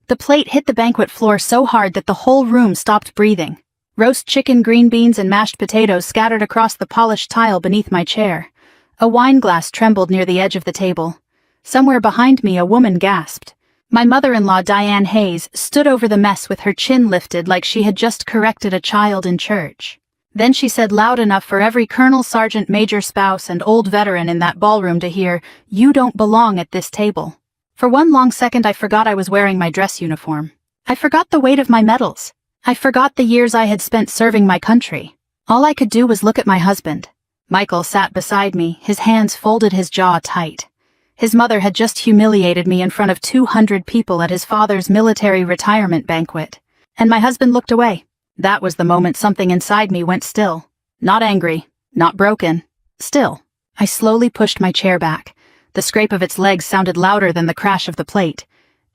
The plate hit the banquet floor so hard that the whole room stopped breathing. Roast chicken, green beans, and mashed potatoes scattered across the polished tile beneath my chair. A wine glass trembled near the edge of the table. Somewhere behind me, a woman gasped. My mother-in-law, Diane Hayes, stood over the mess with her chin lifted like she had just corrected a child in church. Then she said loud enough for every colonel, sergeant, major, spouse, and old veteran in that ballroom to hear, "You don't belong at this table." For one long second I forgot I was wearing my dress uniform. I forgot the weight of my medals. I forgot the years I had spent serving my country. All I could do was look at my husband. Michael sat beside me, his hands folded, his jaw tight. His mother had just humiliated me in front of 200 people at his father's military retirement banquet. And my husband looked away. That was the moment something inside me went still. Not angry, not broken. Still. I slowly pushed my chair back. The scrape of its legs sounded louder than the crash of the plate.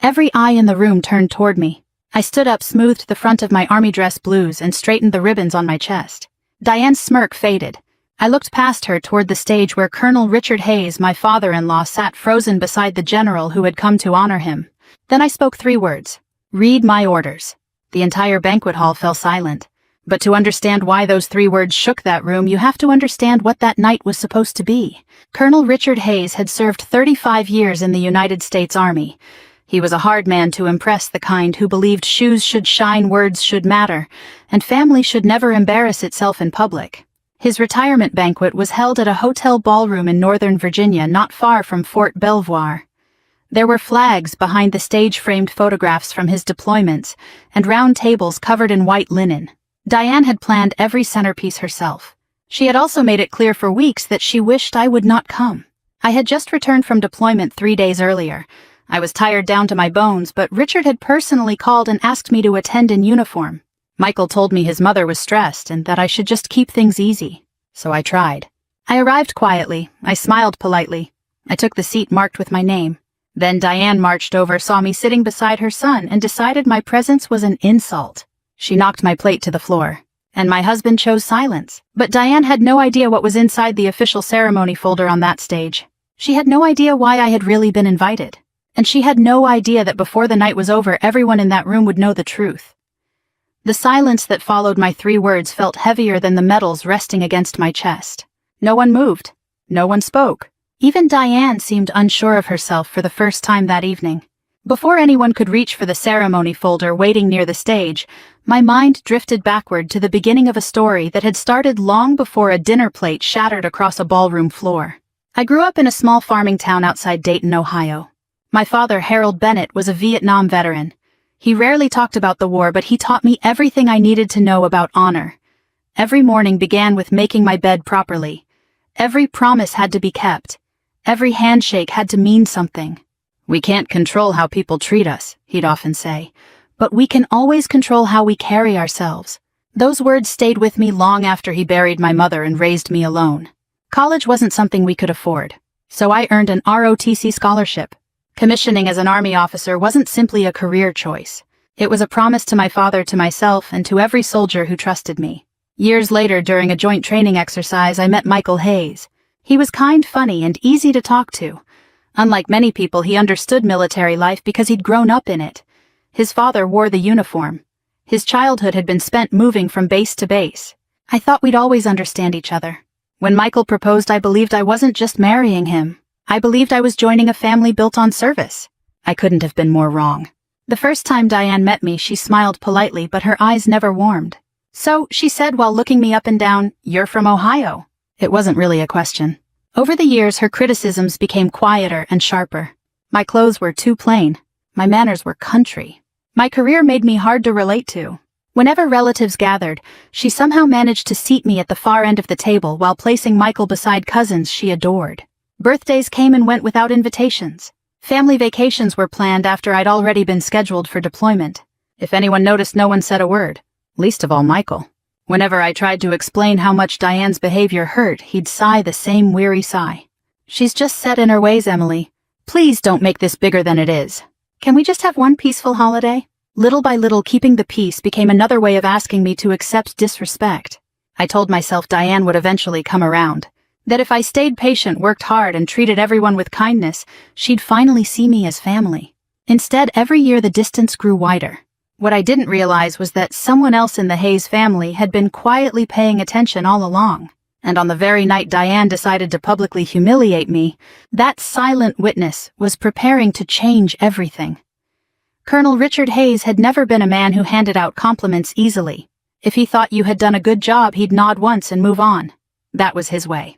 Every eye in the room turned toward me. I stood up, smoothed the front of my army dress blues, and straightened the ribbons on my chest. Diane's smirk faded. I looked past her toward the stage where Colonel Richard Hayes, my father-in-law, sat frozen beside the general who had come to honor him. Then I spoke 3 words. "Read my orders." The entire banquet hall fell silent. But to understand why those 3 words shook that room, you have to understand what that night was supposed to be. Colonel Richard Hayes had served 35 years in the United States Army. He was a hard man to impress, the kind who believed shoes should shine, words should matter, and family should never embarrass itself in public. His retirement banquet was held at a hotel ballroom in Northern Virginia, not far from Fort Belvoir. There were flags behind the stage-framed photographs from his deployments, and round tables covered in white linen. Diane had planned every centerpiece herself. She had also made it clear for weeks that she wished I would not come. I had just returned from deployment 3 days earlier. I was tired down to my bones, but Richard had personally called and asked me to attend in uniform. Michael told me his mother was stressed and that I should just keep things easy. So I tried. I arrived quietly. I smiled politely. I took the seat marked with my name. Then Diane marched over, saw me sitting beside her son, and decided my presence was an insult. She knocked my plate to the floor. And my husband chose silence. But Diane had no idea what was inside the official ceremony folder on that stage. She had no idea why I had really been invited. And she had no idea that before the night was over, everyone in that room would know the truth. The silence that followed my 3 words felt heavier than the medals resting against my chest. No one moved. No one spoke. Even Diane seemed unsure of herself for the first time that evening. Before anyone could reach for the ceremony folder waiting near the stage, my mind drifted backward to the beginning of a story that had started long before a dinner plate shattered across a ballroom floor. I grew up in a small farming town outside Dayton, Ohio. My father, Harold Bennett, was a Vietnam veteran. He rarely talked about the war, but he taught me everything I needed to know about honor. Every morning began with making my bed properly. Every promise had to be kept. Every handshake had to mean something. "We can't control how people treat us," he'd often say, "but we can always control how we carry ourselves." Those words stayed with me long after he buried my mother and raised me alone. College wasn't something we could afford, so I earned an ROTC scholarship. Commissioning as an Army officer wasn't simply a career choice. It was a promise to my father, to myself, and to every soldier who trusted me. Years later, during a joint training exercise, I met Michael Hayes. He was kind, funny, and easy to talk to. Unlike many people, he understood military life because he'd grown up in it. His father wore the uniform. His childhood had been spent moving from base to base. I thought we'd always understand each other. When Michael proposed, I believed I wasn't just marrying him. I believed I was joining a family built on service. I couldn't have been more wrong. The first time Diane met me, she smiled politely, but her eyes never warmed. "So," she said while looking me up and down, "you're from Ohio." It wasn't really a question. Over the years, her criticisms became quieter and sharper. My clothes were too plain. My manners were country. My career made me hard to relate to. Whenever relatives gathered, she somehow managed to seat me at the far end of the table while placing Michael beside cousins she adored. Birthdays came and went without invitations. Family vacations were planned after I'd already been scheduled for deployment. If anyone noticed, no one said a word, least of all Michael. Whenever I tried to explain how much Diane's behavior hurt, he'd sigh the same weary sigh. "She's just set in her ways, Emily. Please don't make this bigger than it is. Can we just have one peaceful holiday?" Little by little, keeping the peace became another way of asking me to accept disrespect. I told myself Diane would eventually come around. That if I stayed patient, worked hard, and treated everyone with kindness, she'd finally see me as family. Instead, every year the distance grew wider. What I didn't realize was that someone else in the Hayes family had been quietly paying attention all along. And on the very night Diane decided to publicly humiliate me, that silent witness was preparing to change everything. Colonel Richard Hayes had never been a man who handed out compliments easily. If he thought you had done a good job, he'd nod once and move on. That was his way.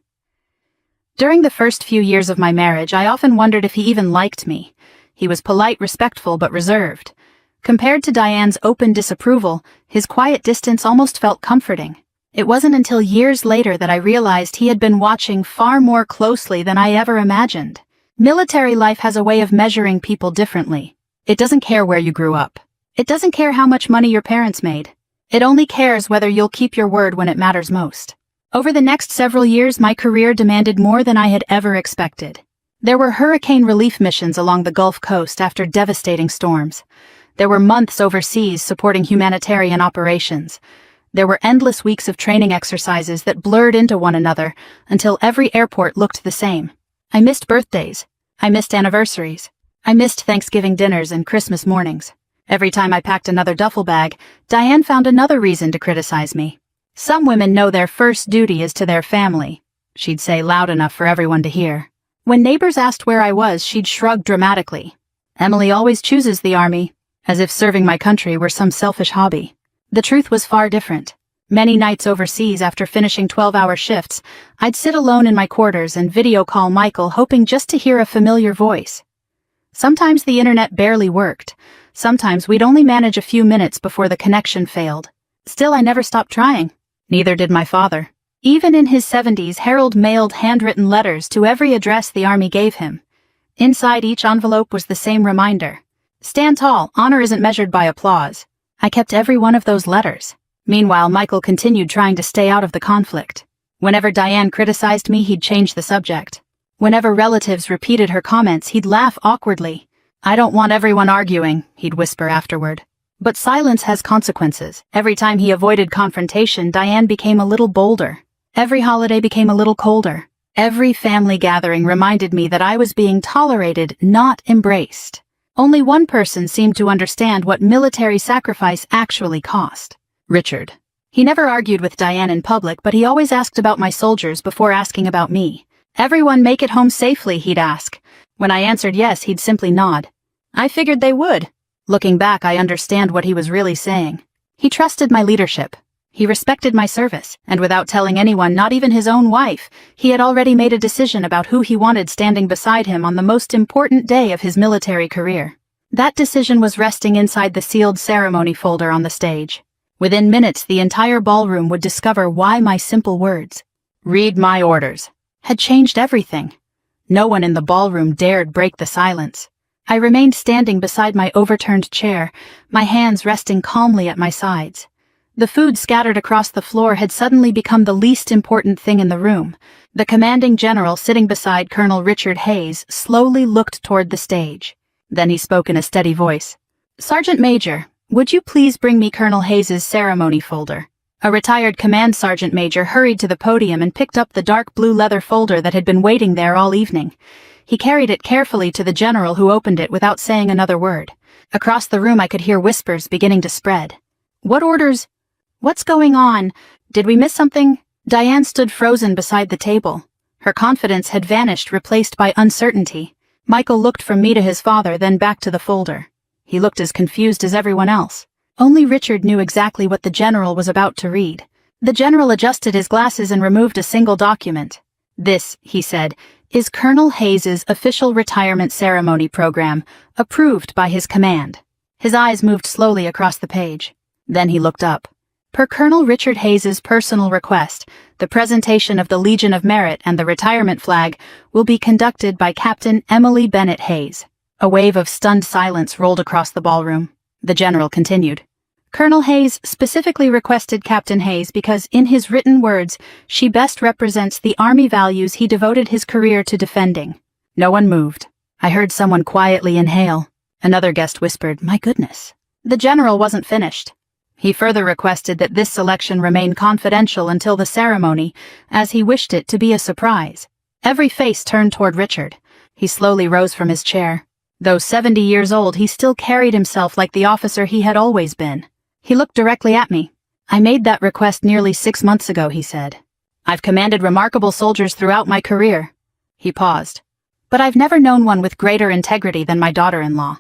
During the first few years of my marriage, I often wondered if he even liked me. He was polite, respectful, but reserved. Compared to Diane's open disapproval, his quiet distance almost felt comforting. It wasn't until years later that I realized he had been watching far more closely than I ever imagined. Military life has a way of measuring people differently. It doesn't care where you grew up. It doesn't care how much money your parents made. It only cares whether you'll keep your word when it matters most. Over the next several years, my career demanded more than I had ever expected. There were hurricane relief missions along the Gulf Coast after devastating storms. There were months overseas supporting humanitarian operations. There were endless weeks of training exercises that blurred into one another until every airport looked the same. I missed birthdays. I missed anniversaries. I missed Thanksgiving dinners and Christmas mornings. Every time I packed another duffel bag, Diane found another reason to criticize me. Some women know their first duty is to their family, she'd say loud enough for everyone to hear. When neighbors asked where I was, she'd shrug dramatically. Emily always chooses the army, as if serving my country were some selfish hobby. The truth was far different. Many nights overseas, after finishing 12-hour shifts, I'd sit alone in my quarters and video call Michael, hoping just to hear a familiar voice. Sometimes the internet barely worked. Sometimes we'd only manage a few minutes before the connection failed. Still, I never stopped trying. Neither did my father. Even in his 70s, Harold mailed handwritten letters to every address the Army gave him. Inside each envelope was the same reminder. Stand tall, honor isn't measured by applause. I kept every one of those letters. Meanwhile, Michael continued trying to stay out of the conflict. Whenever Diane criticized me, he'd change the subject. Whenever relatives repeated her comments, he'd laugh awkwardly. I don't want everyone arguing, he'd whisper afterward. But silence has consequences. Every time he avoided confrontation, Diane became a little bolder. Every holiday became a little colder. Every family gathering reminded me that I was being tolerated, not embraced. Only one person seemed to understand what military sacrifice actually cost. Richard. He never argued with Diane in public, but he always asked about my soldiers before asking about me. Everyone make it home safely, he'd ask. When I answered yes, he'd simply nod. I figured they would. Looking back, I understand what he was really saying. He trusted my leadership. He respected my service, and without telling anyone, not even his own wife, he had already made a decision about who he wanted standing beside him on the most important day of his military career. That decision was resting inside the sealed ceremony folder on the stage. Within minutes, the entire ballroom would discover why my simple words, "Read my orders," had changed everything. No one in the ballroom dared break the silence. I remained standing beside my overturned chair, my hands resting calmly at my sides. The food scattered across the floor had suddenly become the least important thing in the room. The commanding general sitting beside Colonel Richard Hayes slowly looked toward the stage. Then he spoke in a steady voice. "Sergeant Major, would you please bring me Colonel Hayes's ceremony folder?" A retired command sergeant major hurried to the podium and picked up the dark blue leather folder that had been waiting there all evening. He carried it carefully to the general, who opened it without saying another word. Across the room I could hear whispers beginning to spread. "What orders? What's going on? Did we miss something?" Diane stood frozen beside the table. Her confidence had vanished, replaced by uncertainty. Michael looked from me to his father, then back to the folder. He looked as confused as everyone else. Only Richard knew exactly what the general was about to read. The general adjusted his glasses and removed a single document. "This," he said, "is Colonel Hayes's official retirement ceremony program, approved by his command." His eyes moved slowly across the page. Then he looked up. "Per Colonel Richard Hayes's personal request, the presentation of the Legion of Merit and the retirement flag will be conducted by Captain Emily Bennett Hayes." A wave of stunned silence rolled across the ballroom. The general continued. "Colonel Hayes specifically requested Captain Hayes because, in his written words, she best represents the Army values he devoted his career to defending." No one moved. I heard someone quietly inhale. Another guest whispered, "My goodness." The general wasn't finished. He further requested that this selection remain confidential until the ceremony, as he wished it to be a surprise. Every face turned toward Richard. He slowly rose from his chair. Though 70 years old, he still carried himself like the officer he had always been. He looked directly at me. "I made that request nearly 6 months ago," he said. "I've commanded remarkable soldiers throughout my career." He paused. "But I've never known one with greater integrity than my daughter-in-law."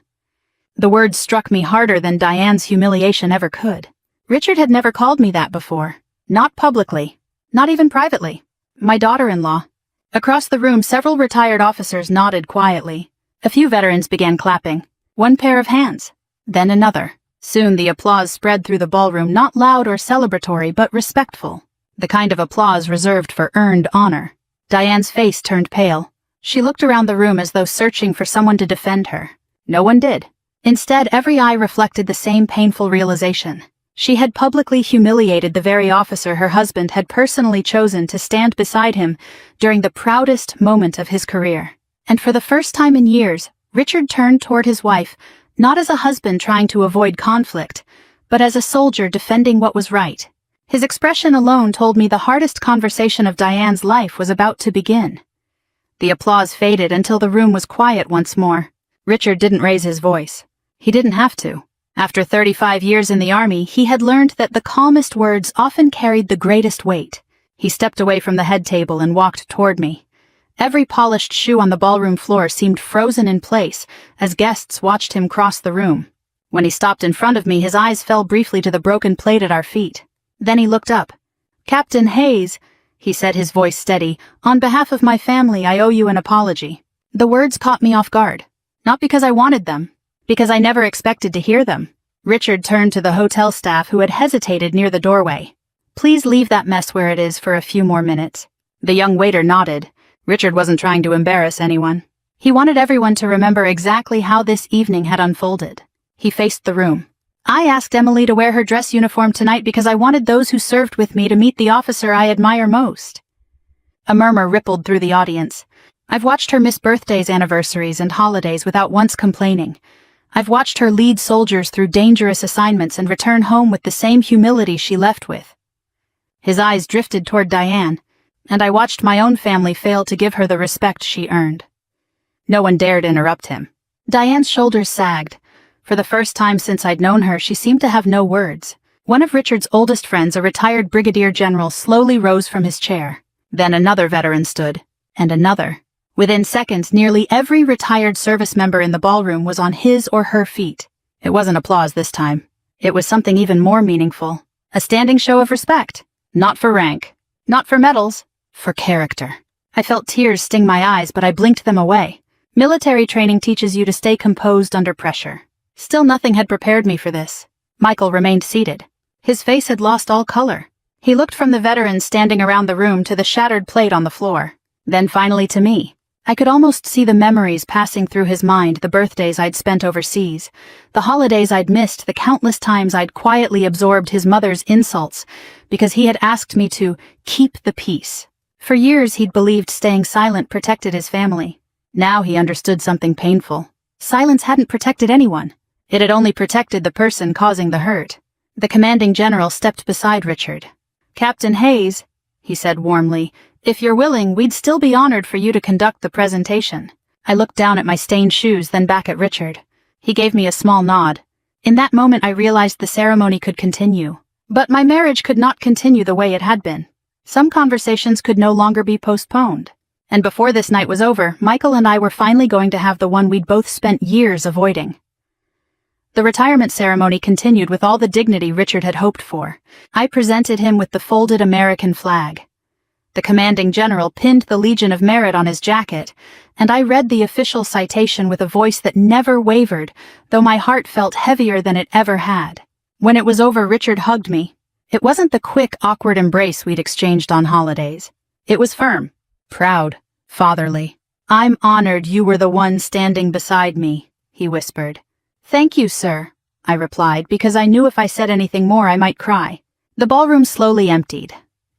The words struck me harder than Diane's humiliation ever could. Richard had never called me that before. Not publicly. Not even privately. My daughter-in-law. Across the room, several retired officers nodded quietly. A few veterans began clapping. One pair of hands. Then another. Soon the applause spread through the ballroom, not loud or celebratory, but respectful. The kind of applause reserved for earned honor. Diane's face turned pale. She looked around the room as though searching for someone to defend her. No one did. Instead, every eye reflected the same painful realization. She had publicly humiliated the very officer her husband had personally chosen to stand beside him during the proudest moment of his career. And for the first time in years, Richard turned toward his wife, not as a husband trying to avoid conflict, but as a soldier defending what was right. His expression alone told me the hardest conversation of Diane's life was about to begin. The applause faded until the room was quiet once more. Richard didn't raise his voice. He didn't have to. After 35 years in the army, he had learned that the calmest words often carried the greatest weight. He stepped away from the head table and walked toward me. Every polished shoe on the ballroom floor seemed frozen in place as guests watched him cross the room. When he stopped in front of me, his eyes fell briefly to the broken plate at our feet. Then he looked up. "Captain Hayes," he said, his voice steady, "on behalf of my family, I owe you an apology." The words caught me off guard. Not because I wanted them, because I never expected to hear them. Richard turned to the hotel staff who had hesitated near the doorway. "Please leave that mess where it is for a few more minutes." The young waiter nodded. Richard wasn't trying to embarrass anyone. He wanted everyone to remember exactly how this evening had unfolded. He faced the room. "I asked Emily to wear her dress uniform tonight because I wanted those who served with me to meet the officer I admire most." A murmur rippled through the audience. "I've watched her miss birthdays, anniversaries, and holidays without once complaining. I've watched her lead soldiers through dangerous assignments and return home with the same humility she left with." His eyes drifted toward Diane, and I watched my own family fail to give her the respect she earned. No one dared interrupt him. Diane's shoulders sagged. For the first time since I'd known her, she seemed to have no words. One of Richard's oldest friends, a retired brigadier general, slowly rose from his chair. Then another veteran stood, and another. Within seconds, nearly every retired service member in the ballroom was on his or her feet. It wasn't applause this time. It was something even more meaningful. A standing show of respect. Not for rank. Not for medals. For character. I felt tears sting my eyes, but I blinked them away. Military training teaches you to stay composed under pressure. Still, nothing had prepared me for this. Michael remained seated. His face had lost all color. He looked from the veterans standing around the room to the shattered plate on the floor. Then finally to me. I could almost see the memories passing through his mind, the birthdays I'd spent overseas, the holidays I'd missed, the countless times I'd quietly absorbed his mother's insults because he had asked me to keep the peace. For years he'd believed staying silent protected his family. Now he understood something painful. Silence hadn't protected anyone. It had only protected the person causing the hurt. The commanding general stepped beside Richard. "Captain Hayes," he said warmly, "if you're willing, we'd still be honored for you to conduct the presentation." I looked down at my stained shoes, then back at Richard. He gave me a small nod. In that moment I realized the ceremony could continue. But my marriage could not continue the way it had been. Some conversations could no longer be postponed. And before this night was over, Michael and I were finally going to have the one we'd both spent years avoiding. The retirement ceremony continued with all the dignity Richard had hoped for. I presented him with the folded American flag. The commanding general pinned the Legion of Merit on his jacket, and I read the official citation with a voice that never wavered, though my heart felt heavier than it ever had. When it was over, Richard hugged me. It wasn't the quick, awkward embrace we'd exchanged on holidays. It was firm, proud, fatherly. "I'm honored you were the one standing beside me," he whispered. "Thank you, sir," I replied, because I knew if I said anything more I might cry. The ballroom slowly emptied.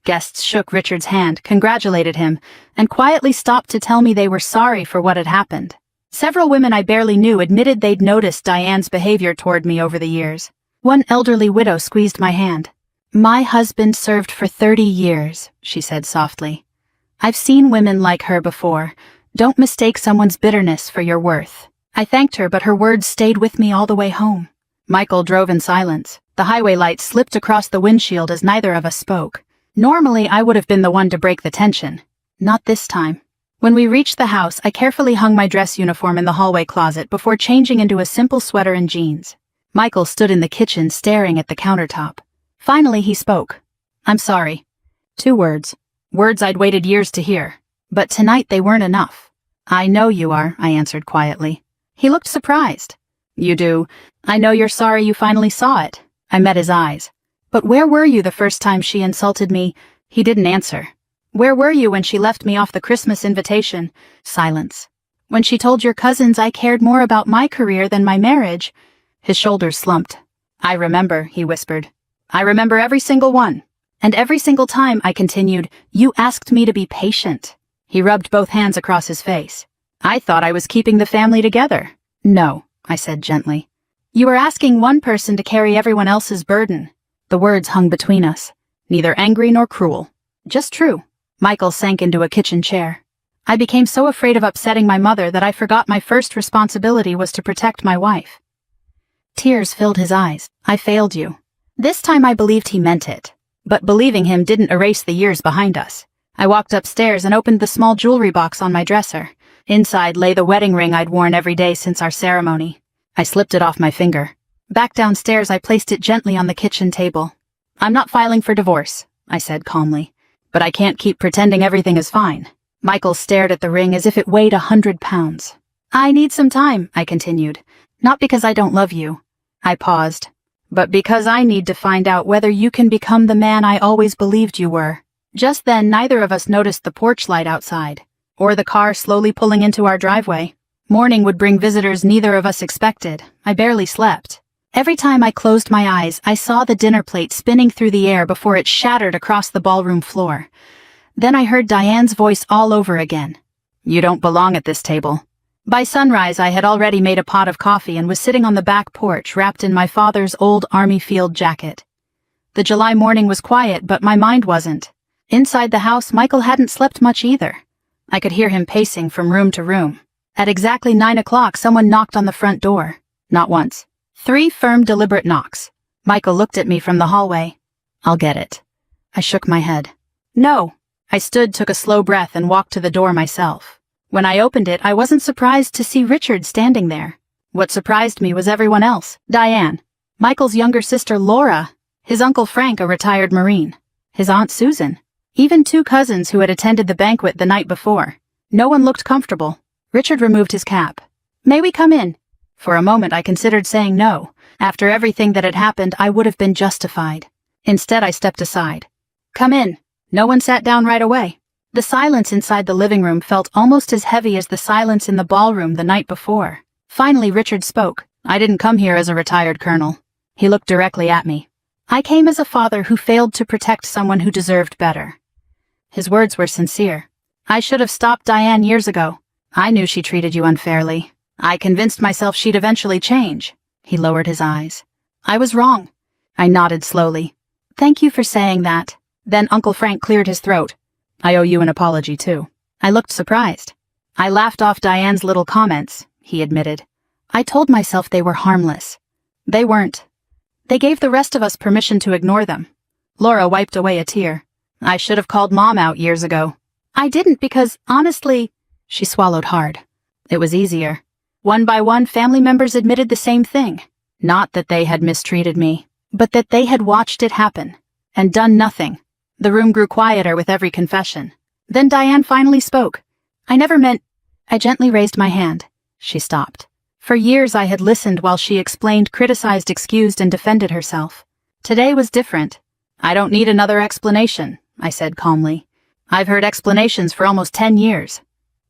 Guests shook Richard's hand, congratulated him, and quietly stopped to tell me they were sorry for what had happened. Several women I barely knew admitted they'd noticed Diane's behavior toward me over the years. One elderly widow squeezed my hand. "My husband served for 30 years, she said softly. "I've seen women like her before. Don't mistake someone's bitterness for your worth." I thanked her, but her words stayed with me all the way home. Michael drove in silence. The highway lights slipped across the windshield as neither of us spoke. Normally, I would have been the one to break the tension. Not this time. When we reached the house, I carefully hung my dress uniform in the hallway closet before changing into a simple sweater and jeans. Michael stood in the kitchen staring at the countertop. Finally, he spoke. "I'm sorry." 2 words. Words I'd waited years to hear. But tonight they weren't enough. "I know you are," I answered quietly. He looked surprised. "You do. I know you're sorry you finally saw it." I met his eyes. "But where were you the first time she insulted me?" He didn't answer. "Where were you when she left me off the Christmas invitation?" Silence. "When she told your cousins I cared more about my career than my marriage?" His shoulders slumped. "I remember," he whispered. "I remember every single one. And every single time," I continued, "you asked me to be patient." He rubbed both hands across his face. "I thought I was keeping the family together." "No," I said gently. "You were asking one person to carry everyone else's burden." The words hung between us. Neither angry nor cruel. Just true. Michael sank into a kitchen chair. I became so afraid of upsetting my mother that I forgot my first responsibility was to protect my wife. Tears filled his eyes. "I failed you." This time I believed he meant it. But believing him didn't erase the years behind us. I walked upstairs and opened the small jewelry box on my dresser. Inside lay the wedding ring I'd worn every day since our ceremony. I slipped it off my finger. Back downstairs, I placed it gently on the kitchen table. "I'm not filing for divorce," I said calmly. "But I can't keep pretending everything is fine." Michael stared at the ring as if it weighed 100 pounds. "I need some time," I continued. "Not because I don't love you." I paused. "But because I need to find out whether you can become the man I always believed you were." Just then, neither of us noticed the porch light outside, or the car slowly pulling into our driveway. Morning would bring visitors neither of us expected. I barely slept. Every time I closed my eyes, I saw the dinner plate spinning through the air before it shattered across the ballroom floor. Then I heard Diane's voice all over again. "You don't belong at this table." By sunrise, I had already made a pot of coffee and was sitting on the back porch wrapped in my father's old army field jacket. The July morning was quiet, but my mind wasn't. Inside the house, Michael hadn't slept much either. I could hear him pacing from room to room. At exactly 9 o'clock, someone knocked on the front door. Not once. 3 firm, deliberate knocks. Michael looked at me from the hallway. "I'll get it." I shook my head. "No." I stood, took a slow breath, and walked to the door myself. When I opened it, I wasn't surprised to see Richard standing there. What surprised me was everyone else. Diane, Michael's younger sister Laura, his uncle Frank, a retired Marine, his aunt Susan, even 2 cousins who had attended the banquet the night before. No one looked comfortable. Richard removed his cap. "May we come in?" For a moment I considered saying no. After everything that had happened, I would have been justified. Instead, I stepped aside. "Come in." No one sat down right away. The silence inside the living room felt almost as heavy as the silence in the ballroom the night before. Finally, Richard spoke. "I didn't come here as a retired colonel." He looked directly at me. "I came as a father who failed to protect someone who deserved better." His words were sincere. "I should have stopped Diane years ago. I knew she treated you unfairly. I convinced myself she'd eventually change." He lowered his eyes. "I was wrong." I nodded slowly. "Thank you for saying that." Then Uncle Frank cleared his throat. "I owe you an apology, too." I looked surprised. "I laughed off Diane's little comments," he admitted. "I told myself they were harmless. They weren't. They gave the rest of us permission to ignore them." Laura wiped away a tear. "I should have called Mom out years ago." "I didn't because, honestly—" She swallowed hard. "It was easier." One by one, family members admitted the same thing. Not that they had mistreated me, but that they had watched it happen and done nothing. The room grew quieter with every confession. Then Diane finally spoke. "I never meant—" I gently raised my hand. She stopped. For years I had listened while she explained, criticized, excused, and defended herself. Today was different. "I don't need another explanation," I said calmly. "I've heard explanations for almost 10 years.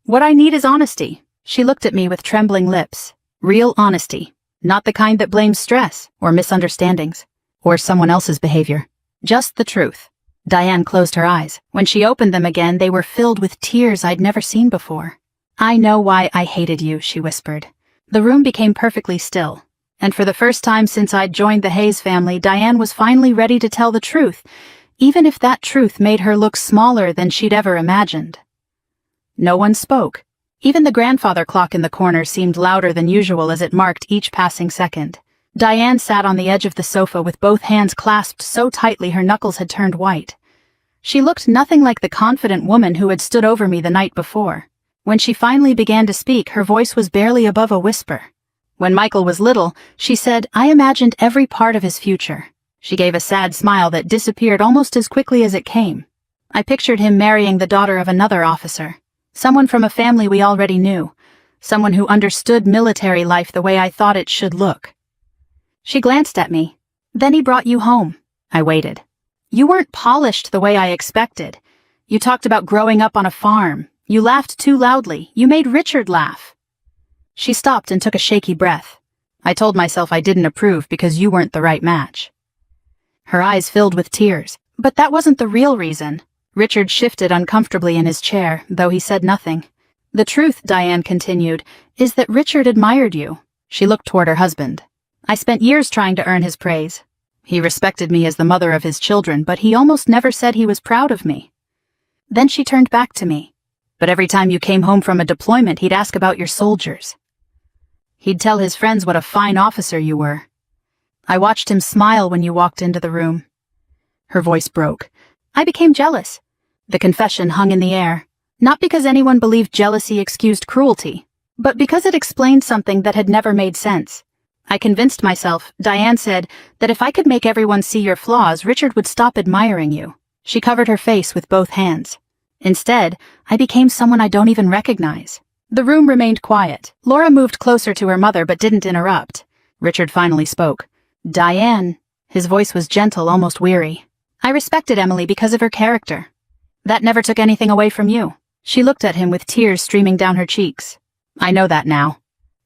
What I need is honesty." She looked at me with trembling lips. Real honesty. Not the kind that blames stress, or misunderstandings, or someone else's behavior. Just the truth. Diane closed her eyes. When she opened them again, they were filled with tears I'd never seen before. "I know why I hated you," she whispered. The room became perfectly still. And for the first time since I'd joined the Hayes family, Diane was finally ready to tell the truth, even if that truth made her look smaller than she'd ever imagined. No one spoke. Even the grandfather clock in the corner seemed louder than usual as it marked each passing second. Diane sat on the edge of the sofa with both hands clasped so tightly her knuckles had turned white. She looked nothing like the confident woman who had stood over me the night before. When she finally began to speak, her voice was barely above a whisper. When Michael was little, she said, I imagined every part of his future. She gave a sad smile that disappeared almost as quickly as it came. I pictured him marrying the daughter of another officer, someone from a family we already knew, someone who understood military life the way I thought it should look. She glanced at me. Then he brought you home. I waited. You weren't polished the way I expected. You talked about growing up on a farm. You laughed too loudly. You made Richard laugh. She stopped and took a shaky breath. I told myself I didn't approve because you weren't the right match. Her eyes filled with tears. But that wasn't the real reason. Richard shifted uncomfortably in his chair, though he said nothing. The truth, Diane continued, is that Richard admired you. She looked toward her husband. I spent years trying to earn his praise. He respected me as the mother of his children, but he almost never said he was proud of me. Then she turned back to me. But every time you came home from a deployment, he'd ask about your soldiers. He'd tell his friends what a fine officer you were. I watched him smile when you walked into the room. Her voice broke. I became jealous. The confession hung in the air, not because anyone believed jealousy excused cruelty, but because it explained something that had never made sense. I convinced myself, Diane said, that if I could make everyone see your flaws, Richard would stop admiring you. She covered her face with both hands. Instead, I became someone I don't even recognize. The room remained quiet. Laura moved closer to her mother but didn't interrupt. Richard finally spoke. Diane. His voice was gentle, almost weary. I respected Emily because of her character. That never took anything away from you. She looked at him with tears streaming down her cheeks. I know that now.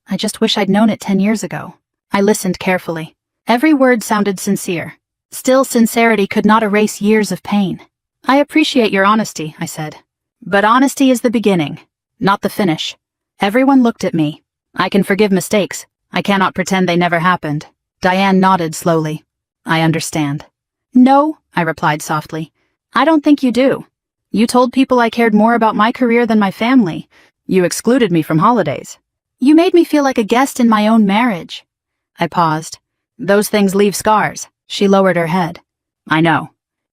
I just wish I'd known it 10 years ago. I listened carefully. Every word sounded sincere. Still, sincerity could not erase years of pain. I appreciate your honesty, I said. But honesty is the beginning, not the finish. Everyone looked at me. I can forgive mistakes. I cannot pretend they never happened. Diane nodded slowly. I understand. No, I replied softly. I don't think you do. You told people I cared more about my career than my family. You excluded me from holidays. You made me feel like a guest in my own marriage. I paused. Those things leave scars. She lowered her head. I know.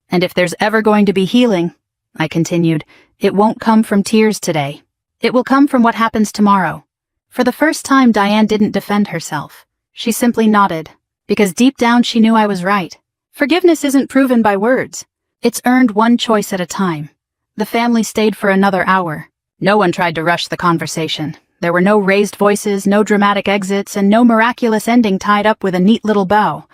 And if there's ever going to be healing, I continued, it won't come from tears today. It will come from what happens tomorrow. For the first time, Diane didn't defend herself. She simply nodded, because deep down she knew I was right. Forgiveness isn't proven by words. It's earned one choice at a time. The family stayed for another hour. No one tried to rush the conversation. There were no raised voices, no dramatic exits, and no miraculous ending tied up with a neat little bow.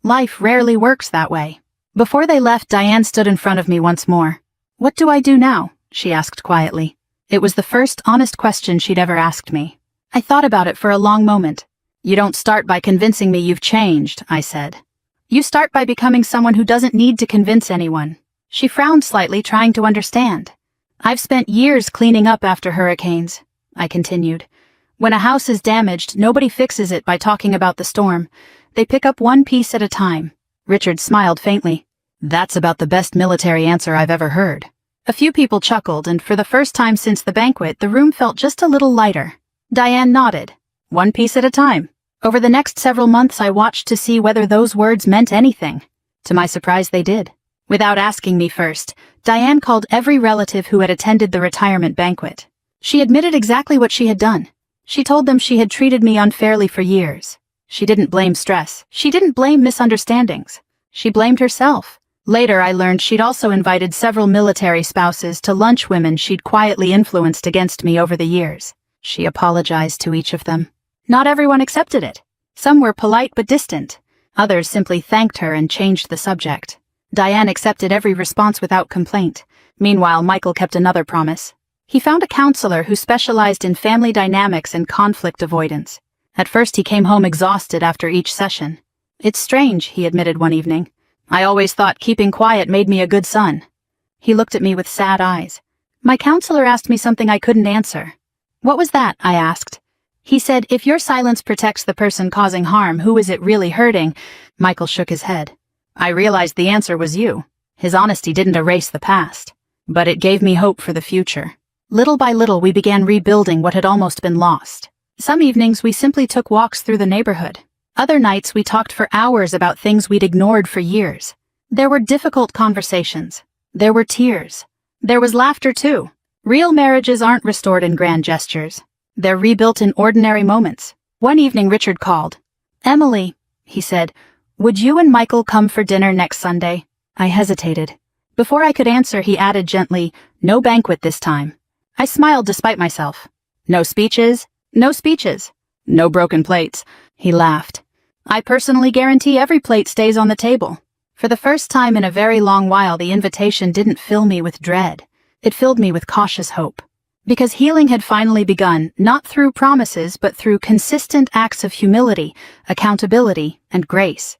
Life rarely works that way. Before they left, Diane stood in front of me once more. What do I do now? She asked quietly. It was the first honest question she'd ever asked me. I thought about it for a long moment. You don't start by convincing me you've changed, I said. You start by becoming someone who doesn't need to convince anyone. She frowned slightly, trying to understand. I've spent years cleaning up after hurricanes, I continued. When a house is damaged, nobody fixes it by talking about the storm. They pick up one piece at a time. Richard smiled faintly. That's about the best military answer I've ever heard. A few people chuckled, and for the first time since the banquet, the room felt just a little lighter. Diane nodded. One piece at a time. Over the next several months, I watched to see whether those words meant anything. To my surprise, they did. Without asking me first, Diane called every relative who had attended the retirement banquet. She admitted exactly what she had done. She told them she had treated me unfairly for years. She didn't blame stress. She didn't blame misunderstandings. She blamed herself. Later, I learned she'd also invited several military spouses to lunch women she'd quietly influenced against me over the years. She apologized to each of them. Not everyone accepted it. Some were polite but distant. Others simply thanked her and changed the subject. Diane accepted every response without complaint. Meanwhile, Michael kept another promise. He found a counselor who specialized in family dynamics and conflict avoidance. At first, he came home exhausted after each session. It's strange, he admitted one evening. I always thought keeping quiet made me a good son. He looked at me with sad eyes. My counselor asked me something I couldn't answer. What was that? I asked. He said, if your silence protects the person causing harm, who is it really hurting? Michael shook his head. I realized the answer was you. His honesty didn't erase the past, but it gave me hope for the future. Little by little we began rebuilding what had almost been lost. Some evenings we simply took walks through the neighborhood. Other nights we talked for hours about things we'd ignored for years. There were difficult conversations. There were tears. There was laughter too. Real marriages aren't restored in grand gestures. They're rebuilt in ordinary moments. One evening Richard called. "Emily," he said, "would you and Michael come for dinner next Sunday?" I hesitated. Before I could answer, he added gently, "No banquet this time." I smiled despite myself. "No speeches? No speeches. No broken plates." He laughed. "I personally guarantee every plate stays on the table." For the first time in a very long while, the invitation didn't fill me with dread. It filled me with cautious hope. Because healing had finally begun, not through promises, but through consistent acts of humility, accountability, and grace.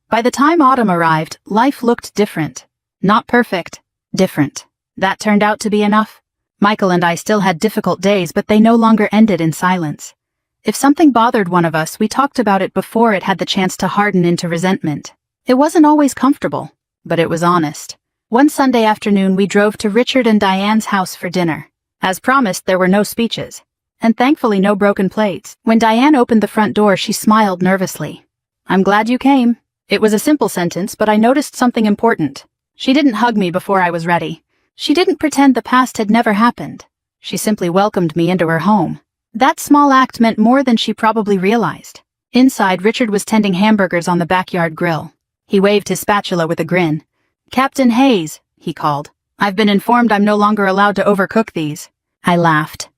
By the time autumn arrived, life looked different. Not perfect, different. That turned out to be enough. Michael and I still had difficult days, but they no longer ended in silence. If something bothered one of us, we talked about it before it had the chance to harden into resentment. It wasn't always comfortable, but it was honest. One Sunday afternoon, we drove to Richard and Diane's house for dinner. As promised, there were no speeches, and thankfully no broken plates. When Diane opened the front door, she smiled nervously. "I'm glad you came." It was a simple sentence, but I noticed something important. She didn't hug me before I was ready. She didn't pretend the past had never happened. She simply welcomed me into her home. That small act meant more than she probably realized. Inside, Richard was tending hamburgers on the backyard grill. He waved his spatula with a grin. "Captain Hayes," he called. "I've been informed I'm no longer allowed to overcook these." I laughed.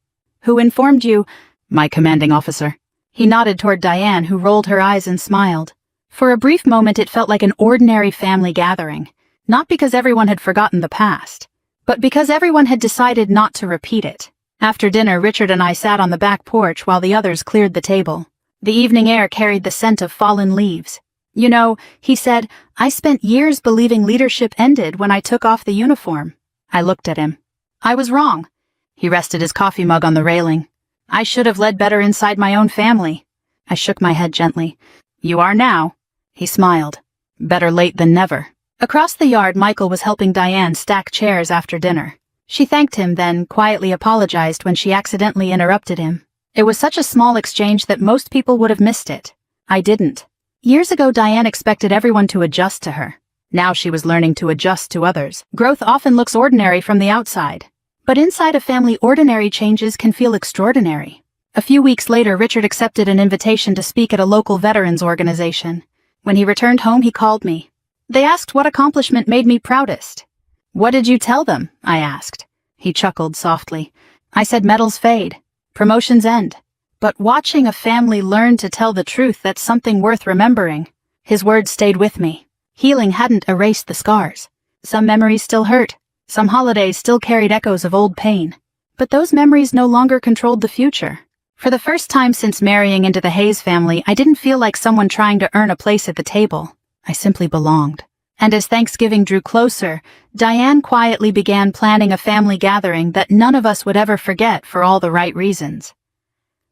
"Who informed you?" "My commanding officer." He nodded toward Diane, who rolled her eyes and smiled. For a brief moment it felt like an ordinary family gathering, not because everyone had forgotten the past, but because everyone had decided not to repeat it. After dinner, Richard and I sat on the back porch while the others cleared the table. The evening air carried the scent of fallen leaves. "You know," he said, "I spent years believing leadership ended when I took off the uniform." I looked at him. I was wrong. He rested his coffee mug on the railing. "I should have led better inside my own family." I shook my head gently. "You are now." He smiled. "Better late than never." Across the yard, Michael was helping Diane stack chairs after dinner. She thanked him, then quietly apologized when she accidentally interrupted him. It was such a small exchange that most people would have missed it. I didn't. Years ago, Diane expected everyone to adjust to her. Now she was learning to adjust to others. Growth often looks ordinary from the outside. But inside a family, ordinary changes can feel extraordinary. A few weeks later, Richard accepted an invitation to speak at a local veterans organization. When he returned home, he called me. They asked what accomplishment made me proudest. "What did you tell them?" I asked. He chuckled softly. "I said medals fade, promotions end. But watching a family learn to tell the truth, that's something worth remembering." His words stayed with me. Healing hadn't erased the scars. Some memories still hurt. Some holidays still carried echoes of old pain. But those memories no longer controlled the future. For the first time since marrying into the Hayes family, I didn't feel like someone trying to earn a place at the table. I simply belonged. And as Thanksgiving drew closer, Diane quietly began planning a family gathering that none of us would ever forget for all the right reasons.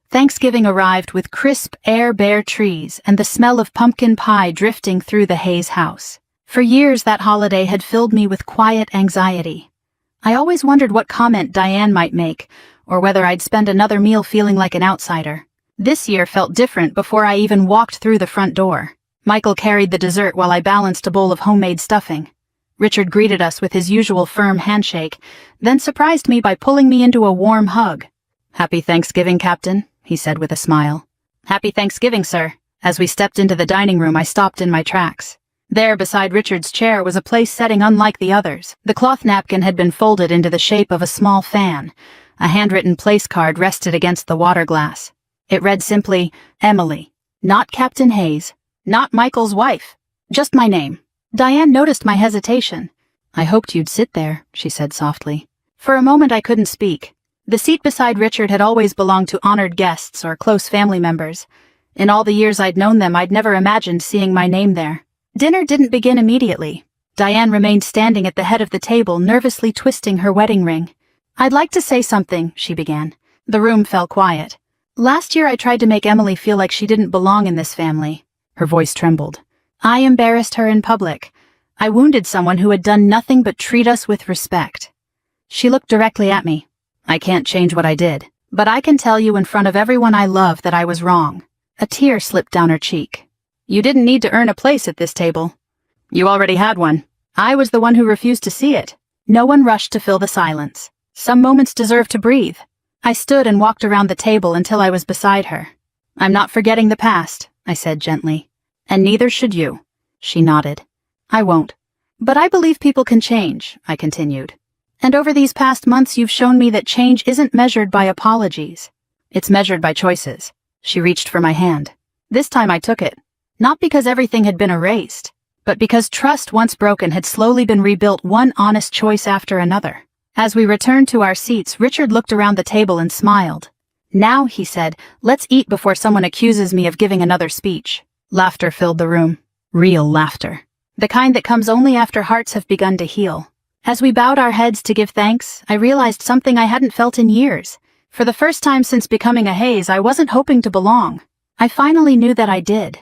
Thanksgiving arrived with crisp, bare trees and the smell of pumpkin pie drifting through the Hayes house. For years, that holiday had filled me with quiet anxiety. I always wondered what comment Diane might make, or whether I'd spend another meal feeling like an outsider. This year felt different before I even walked through the front door. Michael carried the dessert while I balanced a bowl of homemade stuffing. Richard greeted us with his usual firm handshake, then surprised me by pulling me into a warm hug. "Happy Thanksgiving, Captain," he said with a smile. "Happy Thanksgiving, sir." As we stepped into the dining room, I stopped in my tracks. There, beside Richard's chair, was a place setting unlike the others. The cloth napkin had been folded into the shape of a small fan. A handwritten place card rested against the water glass. It read simply, "Emily. Not Captain Hayes. Not Michael's wife. Just my name." Diane noticed my hesitation. "I hoped you'd sit there," she said softly. For a moment I couldn't speak. The seat beside Richard had always belonged to honored guests or close family members. In all the years I'd known them, I'd never imagined seeing my name there. Dinner didn't begin immediately. Diane remained standing at the head of the table, nervously twisting her wedding ring. "I'd like to say something," she began. The room fell quiet. "Last year I tried to make Emily feel like she didn't belong in this family." Her voice trembled. "I embarrassed her in public. I wounded someone who had done nothing but treat us with respect." She looked directly at me. I can't change what I did, but I can tell you in front of everyone I love that I was wrong. A tear slipped down her cheek. You didn't need to earn a place at this table. You already had one. I was the one who refused to see it. No one rushed to fill the silence. Some moments deserve to breathe. I stood and walked around the table until I was beside her. I'm not forgetting the past, I said gently. And neither should you. She nodded. I won't. But I believe people can change, I continued. And over these past months you've shown me that change isn't measured by apologies. It's measured by choices. She reached for my hand. This time I took it. Not because everything had been erased, but because trust once broken had slowly been rebuilt one honest choice after another. As we returned to our seats, Richard looked around the table and smiled. Now, he said, let's eat before someone accuses me of giving another speech. Laughter filled the room. Real laughter. The kind that comes only after hearts have begun to heal. As we bowed our heads to give thanks, I realized something I hadn't felt in years. For the first time since becoming a Hayes, I wasn't hoping to belong. I finally knew that I did.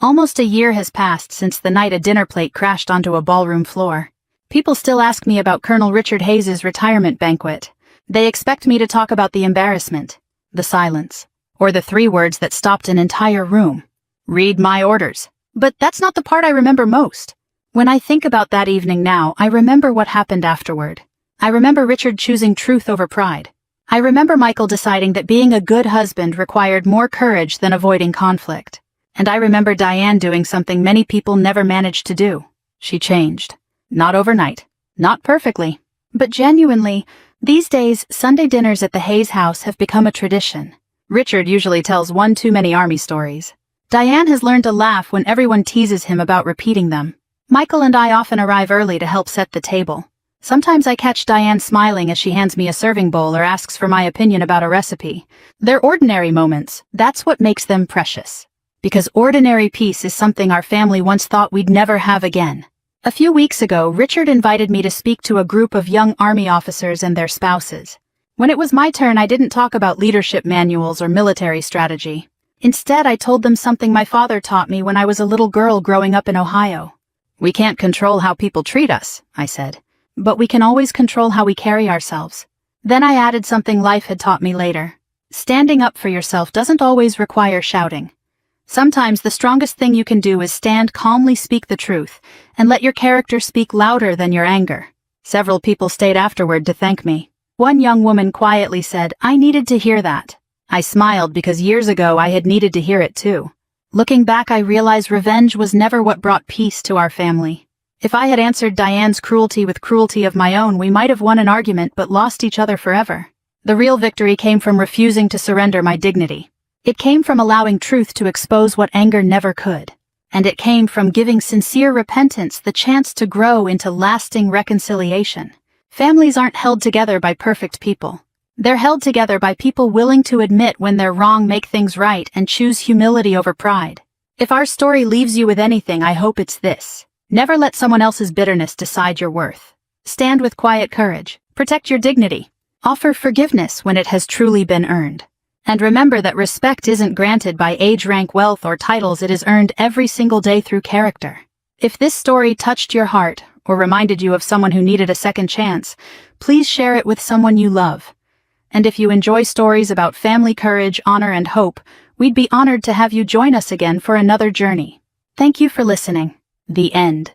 Almost a year has passed since the night a dinner plate crashed onto a ballroom floor. People still ask me about Colonel Richard Hayes's retirement banquet. They expect me to talk about the embarrassment, the silence, or the 3 words that stopped an entire room. Read my orders. But that's not the part I remember most. When I think about that evening now, I remember what happened afterward. I remember Richard choosing truth over pride. I remember Michael deciding that being a good husband required more courage than avoiding conflict. And I remember Diane doing something many people never managed to do. She changed. Not overnight. Not perfectly. But genuinely, these days, Sunday dinners at the Hayes house have become a tradition. Richard usually tells one too many army stories. Diane has learned to laugh when everyone teases him about repeating them. Michael and I often arrive early to help set the table. Sometimes I catch Diane smiling as she hands me a serving bowl or asks for my opinion about a recipe. They're ordinary moments. That's what makes them precious. Because ordinary peace is something our family once thought we'd never have again. A few weeks ago, Richard invited me to speak to a group of young Army officers and their spouses. When it was my turn, I didn't talk about leadership manuals or military strategy. Instead, I told them something my father taught me when I was a little girl growing up in Ohio. We can't control how people treat us, I said. But we can always control how we carry ourselves. Then I added something life had taught me later. Standing up for yourself doesn't always require shouting. Sometimes the strongest thing you can do is stand calmly, speak the truth, and let your character speak louder than your anger. Several people stayed afterward to thank me. One young woman quietly said, I needed to hear that. I smiled because years ago I had needed to hear it too. Looking back, I realized revenge was never what brought peace to our family. If I had answered Diane's cruelty with cruelty of my own, we might have won an argument but lost each other forever. The real victory came from refusing to surrender my dignity. It came from allowing truth to expose what anger never could. And it came from giving sincere repentance the chance to grow into lasting reconciliation. Families aren't held together by perfect people. They're held together by people willing to admit when they're wrong, make things right, and choose humility over pride. If our story leaves you with anything, I hope it's this. Never let someone else's bitterness decide your worth. Stand with quiet courage. Protect your dignity. Offer forgiveness when it has truly been earned. And remember that respect isn't granted by age, rank, wealth, or titles. It is earned every single day through character. If this story touched your heart or reminded you of someone who needed a second chance, please share it with someone you love. And if you enjoy stories about family courage, honor, and hope, we'd be honored to have you join us again for another journey. Thank you for listening. The end.